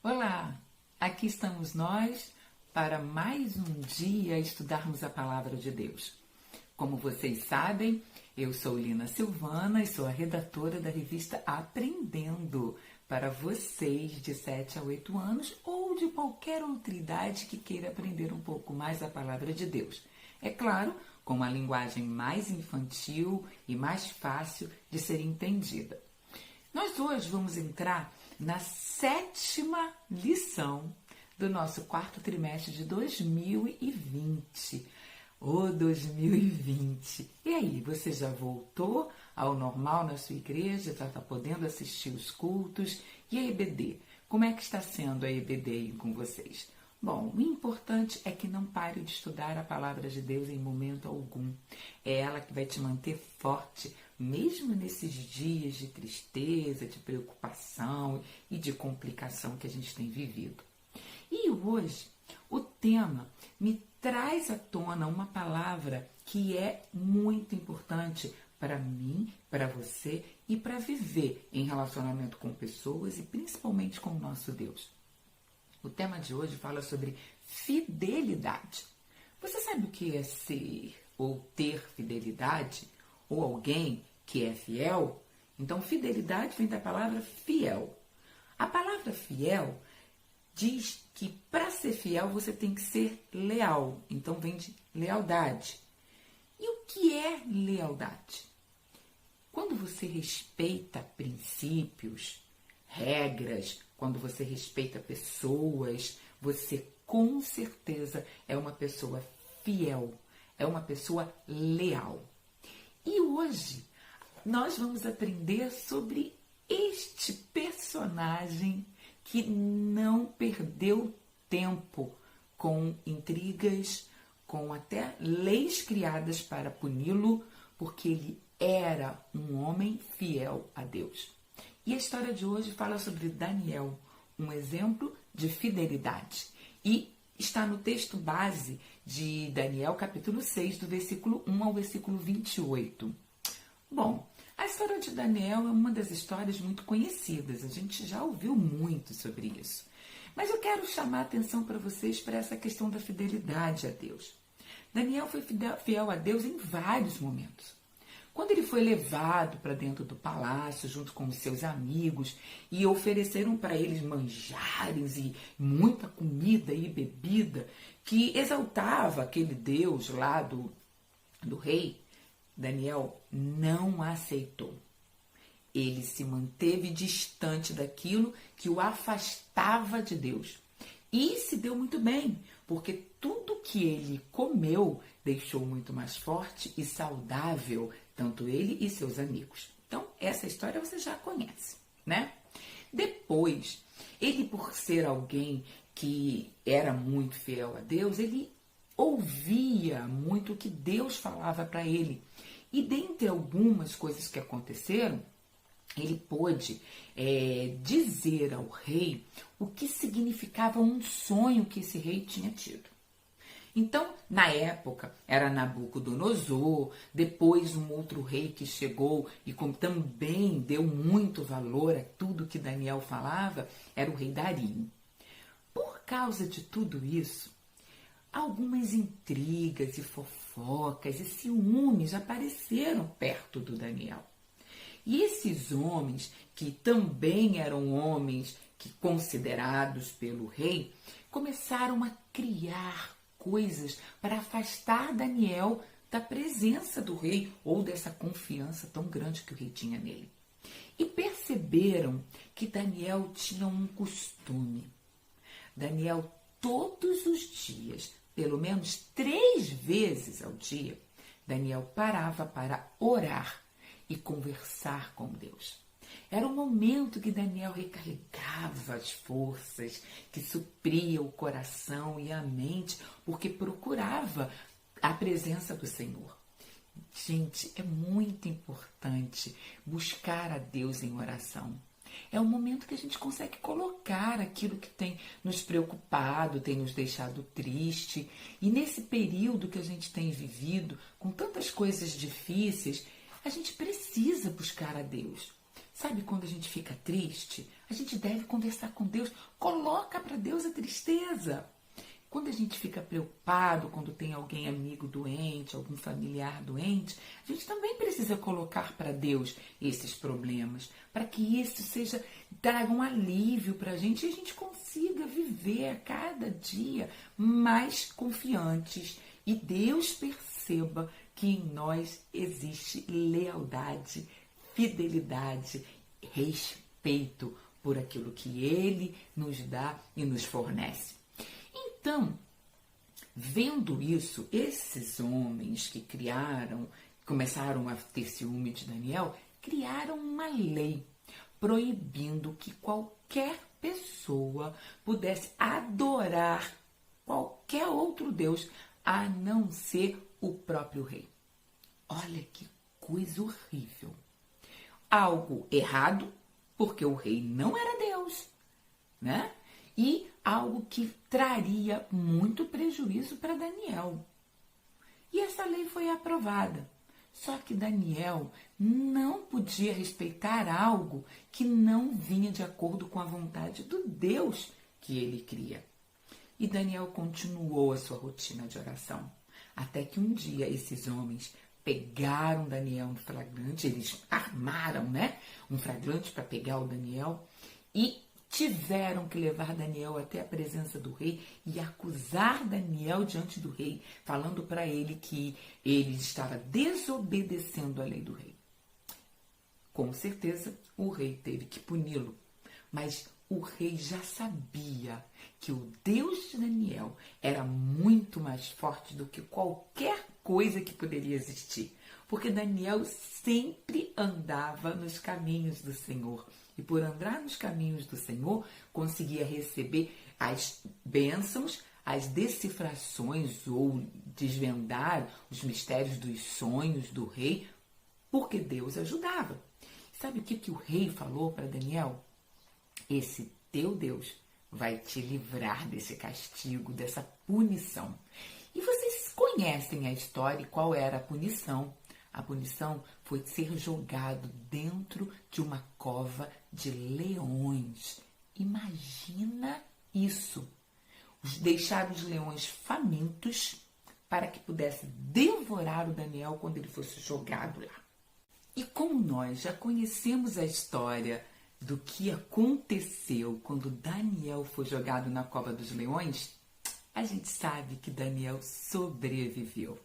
Olá, aqui estamos nós para mais um dia estudarmos a Palavra de Deus. Como vocês sabem, eu sou Lina Silvana e sou a redatora da revista Aprendendo, para vocês de 7 a 8 anos ou de qualquer outra idade que queira aprender um pouco mais a Palavra de Deus. É claro, com uma linguagem mais infantil e mais fácil de ser entendida. Nós hoje vamos entrar na 7ª lição do nosso quarto trimestre de 2020. Ô 2020! E aí, você já voltou ao normal na sua igreja? Já está podendo assistir os cultos? E a EBD? Como é que está sendo a EBD aí com vocês? Bom, o importante é que não pare de estudar a Palavra de Deus em momento algum. É ela que vai te manter forte, mesmo nesses dias de tristeza, de preocupação e de complicação que a gente tem vivido. E hoje, o tema me traz à tona uma palavra que é muito importante para mim, para você e para viver em relacionamento com pessoas e principalmente com o nosso Deus. O tema de hoje fala sobre fidelidade. Você sabe o que é ser ou ter fidelidade? Ou alguém que é fiel? Então, fidelidade vem da palavra fiel. A palavra fiel diz que para ser fiel você tem que ser leal. Então, vem de lealdade. E o que é lealdade? Quando você respeita princípios, regras, quando você respeita pessoas, você com certeza é uma pessoa fiel, é uma pessoa leal. E hoje nós vamos aprender sobre este personagem que não perdeu tempo com intrigas, com até leis criadas para puni-lo, porque ele era um homem fiel a Deus. E a história de hoje fala sobre Daniel, um exemplo de fidelidade. E está no texto base de Daniel, capítulo 6, do versículo 1 ao versículo 28. Bom, a história de Daniel é uma das histórias muito conhecidas. A gente já ouviu muito sobre isso. Mas eu quero chamar a atenção para vocês para essa questão da fidelidade a Deus. Daniel foi fiel a Deus em vários momentos. Quando ele foi levado para dentro do palácio, junto com os seus amigos, e ofereceram para eles manjares e muita comida e bebida, que exaltava aquele Deus lá do rei, Daniel não aceitou. Ele se manteve distante daquilo que o afastava de Deus. E se deu muito bem, porque tudo que ele comeu deixou muito mais forte e saudável, tanto ele e seus amigos. Então, essa história você já conhece, né? Depois, ele, por ser alguém que era muito fiel a Deus, ele ouvia muito o que Deus falava para ele. E dentre algumas coisas que aconteceram, ele pôde dizer ao rei o que significava um sonho que esse rei tinha tido. Então, na época, era Nabucodonosor, depois um outro rei que chegou e também deu muito valor a tudo que Daniel falava, era o rei Dario. Por causa de tudo isso, algumas intrigas e fofocas e ciúmes apareceram perto do Daniel. E esses homens, que também eram homens que considerados pelo rei, começaram a criar coisas para afastar Daniel da presença do rei ou dessa confiança tão grande que o rei tinha nele. E perceberam que Daniel tinha um costume. Daniel, todos os dias, pelo menos 3 vezes ao dia, Daniel parava para orar e conversar com Deus. Era um momento que Daniel recarregava as forças, que supria o coração e a mente, porque procurava a presença do Senhor. Gente, é muito importante buscar a Deus em oração. É um momento que a gente consegue colocar aquilo que tem nos preocupado, tem nos deixado triste. E nesse período que a gente tem vivido, com tantas coisas difíceis, a gente precisa buscar a Deus. Sabe quando a gente fica triste? A gente deve conversar com Deus. Coloca para Deus a tristeza. Quando a gente fica preocupado, quando tem alguém amigo doente, algum familiar doente, a gente também precisa colocar para Deus esses problemas, para que isso traga um alívio para a gente e a gente consiga viver a cada dia mais confiantes e Deus perceba que em nós existe lealdade, fidelidade, respeito por aquilo que Ele nos dá e nos fornece. Então, vendo isso, esses homens que começaram a ter ciúme de Daniel, criaram uma lei proibindo que qualquer pessoa pudesse adorar qualquer outro Deus a não ser o próprio rei. Olha que coisa horrível. Algo errado, porque o rei não era Deus, né? E algo que traria muito prejuízo para Daniel. E essa lei foi aprovada. Só que Daniel não podia respeitar algo que não vinha de acordo com a vontade do Deus que ele cria. E Daniel continuou a sua rotina de oração. Até que um dia esses homens pegaram Daniel no flagrante, eles armaram, um flagrante para pegar o Daniel e tiveram que levar Daniel até a presença do rei e acusar Daniel diante do rei, falando para ele que ele estava desobedecendo a lei do rei. Com certeza, o rei teve que puni-lo, mas o rei já sabia que o Deus de Daniel era muito mais forte do que qualquer coisa que poderia existir, porque Daniel sempre andava nos caminhos do Senhor. E por andar nos caminhos do Senhor, conseguia receber as bênçãos, as decifrações ou desvendar os mistérios dos sonhos do rei, porque Deus ajudava. Sabe o que o rei falou para Daniel? Esse teu Deus vai te livrar desse castigo, dessa punição. E vocês conhecem a história e qual era a punição. A punição foi ser jogado dentro de uma cova de leões. Imagina isso. Deixar os leões famintos para que pudesse devorar o Daniel quando ele fosse jogado lá. E como nós já conhecemos a história do que aconteceu quando Daniel foi jogado na cova dos leões, a gente sabe que Daniel sobreviveu.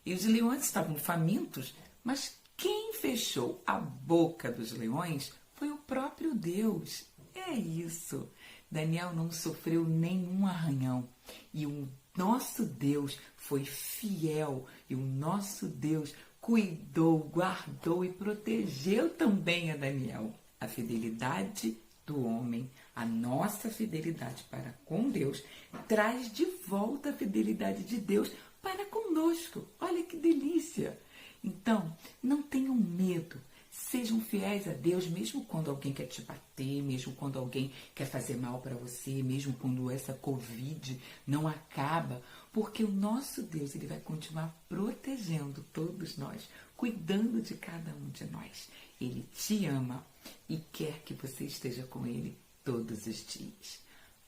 E os leões estavam famintos, mas quem fechou a boca dos leões foi o próprio Deus. É isso. Daniel não sofreu nenhum arranhão. E o nosso Deus foi fiel. E o nosso Deus cuidou, guardou e protegeu também a Daniel. A fidelidade do homem, a nossa fidelidade para com Deus, traz de volta a fidelidade de Deus para conosco. Olha que delícia! Então, não tenham medo. Sejam fiéis a Deus, mesmo quando alguém quer te bater, mesmo quando alguém quer fazer mal para você, mesmo quando essa Covid não acaba, porque o nosso Deus ele vai continuar protegendo todos nós, cuidando de cada um de nós. Ele te ama e quer que você esteja com ele todos os dias.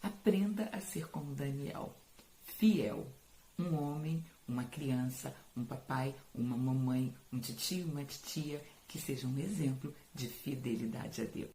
Aprenda a ser como Daniel, fiel. Um homem, uma criança, um papai, uma mamãe, um titio, uma titia, que seja um exemplo de fidelidade a Deus.